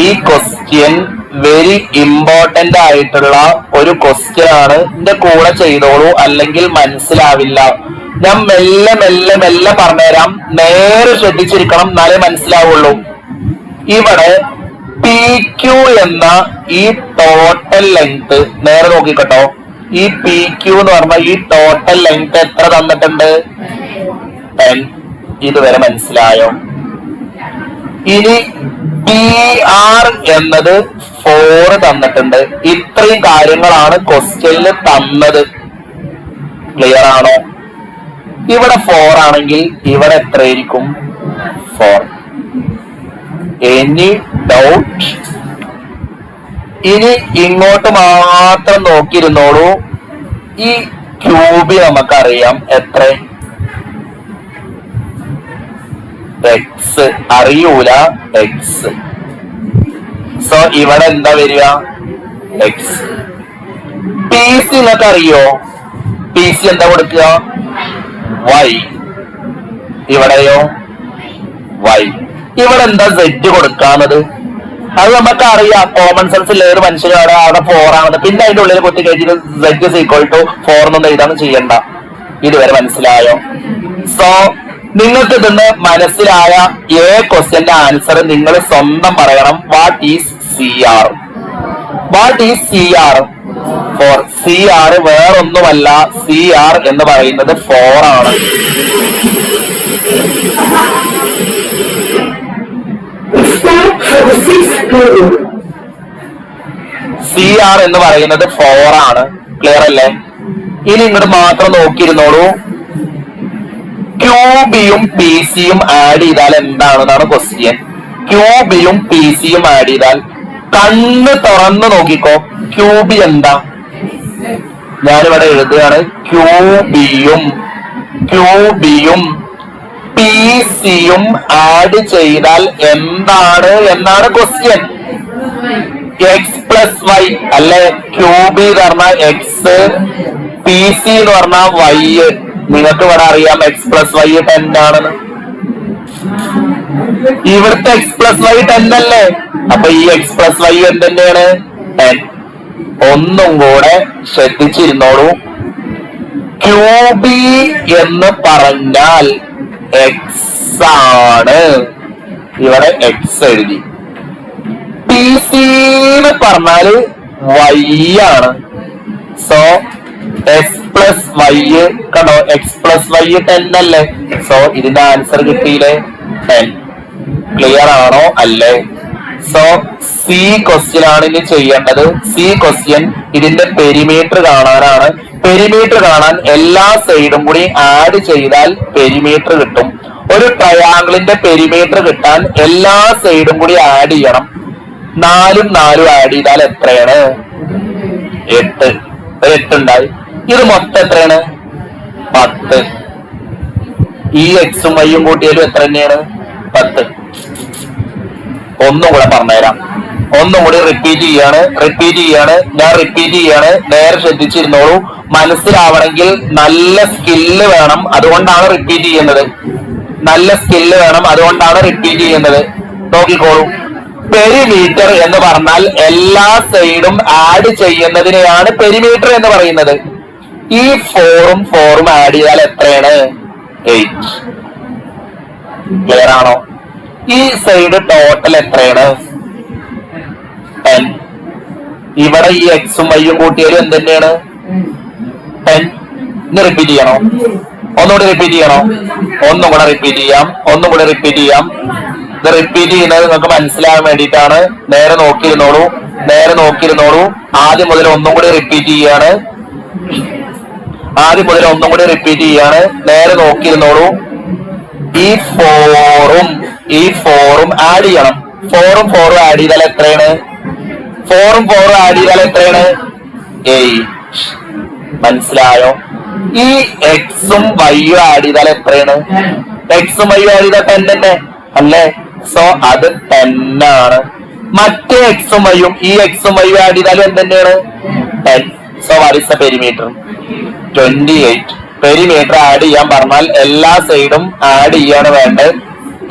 ഈ question very important ആയിട്ടുള്ള ഒരു ക്വസ്റ്റ്യൻ ആണ്. ഇതിന്റെ കൂടെ ചെയ്തോളൂ, അല്ലെങ്കിൽ മനസ്സിലാവില്ല. ഞാൻ മെല്ലെ മെല്ലെ മെല്ലെ പറഞ്ഞുതരാം, നേരെ ശ്രദ്ധിച്ചിരിക്കണം, എന്നാലേ മനസ്സിലാവുള്ളൂ. ഇവിടെ പി ക്യു എന്ന ഈ ടോട്ടൽ ലെങ്ത് നേരെ നോക്കിക്കട്ടോ. ഈ പി ക്യു എന്ന് പറഞ്ഞ ഈ ടോട്ടൽ ലെങ്ത് എത്ര തന്നിട്ടുണ്ട്? 10. ഇതുവരെ മനസ്സിലായോ? ഇനി പി ആർ എന്നത് 4 തന്നിട്ടുണ്ട്. ഇത്രയും കാര്യങ്ങളാണ് ക്വസ്റ്റ്യനിൽ തന്നത്. ക്ലിയർ ആണോ? ഇവിടെ 4 ആണെങ്കിൽ ഇവിടെ എത്രയായിരിക്കും? 4. Any doubt? ഇനി ഇങ്ങോട്ട് മാത്രം നോക്കിയിരുന്നോളൂ. ഈ ക്യൂബ് നമുക്കറിയാം എത്ര? എക്സ് അറിയൂല, എക്സ്. സോ ഇവിടെ എന്താ വരിക? എക്സ്. പി സി നിങ്ങൾക്ക് അറിയോ? പി സി എന്താ കൊടുക്കുക? വൈ. ഇവിടെയോ വൈ. ഇവിടെ എന്താ സെറ്റ് കൊടുക്കാന്നത്? അത് നമുക്ക് അറിയാം, കോമൺ സെൻസ് ഉള്ള ഒരു മനുഷ്യനാണ്. അവിടെ 4 ആണെന്ന്. പിന്നെ അതിന്റെ ഉള്ളിൽ കുത്തി കഴിച്ചിട്ട് സെറ്റ് ഇസ് ഈക്വൽ ടു 4 എന്നൊന്നും എഴുതാണ് ചെയ്യണ്ട. ഇതുവരെ മനസ്സിലായോ? സോ നിങ്ങൾക്ക് ഇതിന്ന് മനസ്സിലായ ക്വസ്റ്റ്യന്റെ ആൻസർ നിങ്ങൾ സ്വന്തം പറയണം. What is C R? What is C R? 4. C R വേറൊന്നുമല്ല, സി ആർ എന്ന് പറയുന്നത് 4 ആണ്. സി ആർ എന്ന് പറയുന്നത് 4 ആണ്. ക്ലിയർ അല്ലേ? ഇനി ഇങ്ങോട്ട് മാത്രം നോക്കിയിരുന്നോളൂ. ക്യൂബിയും പി സിയും ആഡ് ചെയ്താൽ എന്താണെന്നാണ് ക്വസ്റ്റ്യൻ. ക്യൂബിയും പി സിയും ആഡ് ചെയ്താൽ കണ്ണ് തുറന്ന് നോക്കിക്കോ. ക്യൂബി എന്താ? ഞാനിവിടെ എഴുതുകയാണ്. ക്യൂബിയും പി സിയും ആഡ് ചെയ്താൽ എന്താണ് എന്നാണ് ക്വസ്റ്റ്യൻ. എക്സ് പ്ലസ് വൈ അല്ലെ? ക്യൂബി എന്ന് പറഞ്ഞാൽ എക്സ്, പി സി എന്ന് പറഞ്ഞാൽ വൈ. നിങ്ങൾക്ക് ഇവിടെ അറിയാം എക്സ് പ്ലസ് വൈ 10 ആണെന്ന്. ഇവിടുത്തെ എക്സ് പ്ലസ് വൈ 10 അല്ലേ? അപ്പൊ ഈ എക്സ് പ്ലസ് വൈ എന്തെന്നെയാണ്? 10. ഒന്നും കൂടെ ശ്രദ്ധിച്ചിരുന്നോളൂ. ക്യൂബി എന്ന് പറഞ്ഞാൽ എക്സ് ആണ്. ഇവിടെ എക്സ് എഴുതി. പി സി എന്ന് പറഞ്ഞാല് വൈ ആണ്. സോ എക്സ് പ്ലസ് വൈ കണ്ടോ? എക്സ് പ്ലസ് വൈ 10 അല്ലേ? സോ ഇതിന്റെ ആൻസർ കിട്ടിയില്ലേ? 10. ക്ലിയർ ആണോ? അല്ലേ? സോ സി ക്വസ്റ്റ്യൻ ആണ് ഇനി ചെയ്യേണ്ടത്. സി ക്വസ്റ്റ്യൻ ഇതിന്റെ പെരിമീറ്റർ കാണാനാണ്. പെരിമീറ്റർ കാണാൻ എല്ലാ സൈഡും കൂടി ആഡ് ചെയ്താൽ പെരിമീറ്റർ കിട്ടും. ഒരു ട്രയാങ്കിളിന്റെ പെരിമീറ്റർ കിട്ടാൻ എല്ലാ സൈഡും കൂടി ആഡ് ചെയ്യണം. 4ഉം 4ഉം ആഡ് ചെയ്താൽ എത്രയാണ്? 8. 8 ഉണ്ടായി. ഇത് മൊത്തം എത്രയാണ്? 10. ഈ എക്സും വൈയും കൂട്ടിയാലും എത്ര തന്നെയാണ്? 10. ഒന്നും കൂടെ പറഞ്ഞുതരാം. ഒന്നും കൂടി റിപ്പീറ്റ് ചെയ്യാണ്. ഞാൻ റിപ്പീറ്റ് ചെയ്യാണ്. നേരെ ശ്രദ്ധിച്ചിരുന്നോളൂ. മനസ്സിലാവണമെങ്കിൽ നല്ല സ്കില്ല് വേണം, അതുകൊണ്ടാണ് റിപ്പീറ്റ് ചെയ്യുന്നത്. നോക്കിക്കോളൂ. പെരിമീറ്റർ എന്ന് പറഞ്ഞാൽ എല്ലാ സൈഡും ആഡ് ചെയ്യുന്നതിനെയാണ് പെരിമീറ്റർ എന്ന് പറയുന്നത്. ഈ 4ഉം 4ഉം ആഡ് ചെയ്താൽ എത്രയാണ്? 8. ക്ലിയർ ആണോ? ഈ സൈഡ് ടോട്ടൽ എത്രയാണ്? 10. ഇവിടെ ഈ എക്സും വൈയും കൂട്ടിയാലും എന്തെന്നെയാണ്? 10. ഇന്ന് റിപ്പീറ്റ് ചെയ്യണോ? ഒന്നുകൂടി റിപ്പീറ്റ് ചെയ്യണോ? ഒന്നും കൂടെ റിപ്പീറ്റ് ചെയ്യാം. ഇത് റിപ്പീറ്റ് ചെയ്യുന്നത് നിങ്ങൾക്ക് മനസ്സിലാകാൻ വേണ്ടിയിട്ടാണ്. നേരെ നോക്കിയിരുന്നോളൂ. ആദ്യം മുതൽ ഒന്നും കൂടി റിപ്പീറ്റ് ചെയ്യാണ്. നേരെ നോക്കിയിരുന്നോളൂ. ഈ 4ഉം ആഡ് ചെയ്യണം. 4ഉം 4ഉം ആഡ് ചെയ്താൽ എത്രയാണ്? 8. മനസ്സിലായോ? ഈ എക്സും വൈയും ആഡ് ചെയ്താൽ എത്രയാണ്? എക്സും വൈയും ആഡ് ചെയ്താൽ 10 തന്നെ അല്ലേ? സോ അത് 10 ആണ്. മറ്റേ എക്സും വൈയും ഈ എക്സും വൈയും ആഡ് ചെയ്താലും എന്തെന്നെയാണ്? 10. So what is the perimeter? 28. Perimeter add ചെയ്യാൻ പറഞ്ഞാൽ എല്ലാ സൈഡും ആഡ് ചെയ്യാണ് വേണ്ടത്.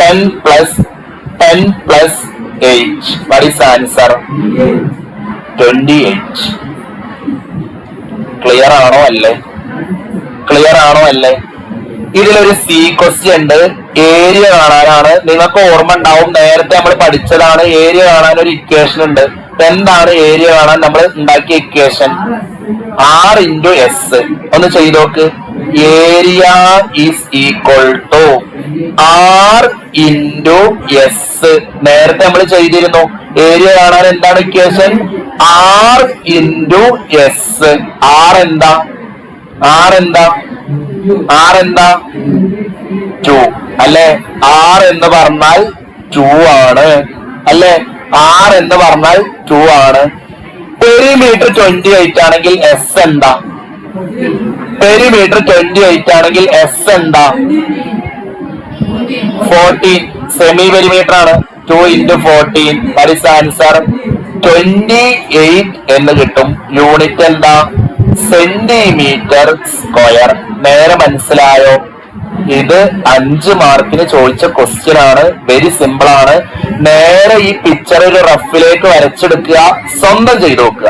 10 + 10 + 28. What is the answer? 28. Clear ആണോ അല്ലേ? ക്ലിയർ ആണോ അല്ലേ? ഇതിലൊരു സി ക്വസ്റ്റ്യൻ ഉണ്ട്. ഏരിയ കാണാനാണ്. നിങ്ങൾക്ക് ഓർമ്മ ഉണ്ടാവും, നേരത്തെ നമ്മൾ പഠിച്ചതാണ്. ഏരിയ കാണാൻ ഒരു ഇക്വേഷൻ ഉണ്ട്. എന്താണ് ഏരിയ കാണാൻ നമ്മൾ ഉണ്ടാക്കിയ ഇക്വേഷൻ? R into S. ഒന്ന് ചെയ്ത് നോക്ക്. Area is equal to R into S. നേരത്തെ നമ്മൾ ചെയ്തിരുന്നു. ഏരിയ കാണാൻ എന്താണ് equation? R into S. R എന്താ? R എന്താ? R എന്താ? 2 അല്ലെ? R എന്ന് പറഞ്ഞാൽ 2 ആണ് അല്ലെ? R എന്ന് പറഞ്ഞാൽ 2 ആണ്. പെരിമീറ്റർ 28 ആണെങ്കിൽ S എന്താ? പെരിമീറ്റർ 28 ആണെങ്കിൽ S എന്താ? 14. സെമി പെരിമീറ്റർ ആണ്. 2 into 14. What is the answer? 28 എന്ന് കിട്ടും. യൂണിറ്റ് എന്താ? Centimetre square. നേരെ മനസ്സിലായോ? ഇത് 5 മാർക്കിന് ചോദിച്ച ക്വസ്റ്റ്യൻ ആണ്. വെരി സിമ്പിൾ ആണ്. നേരെ ഈ പിക്ചർ ഒരു റഫിലേക്ക് വരച്ചെടുക്കുക, സ്വന്തം ചെയ്ത് നോക്കുക.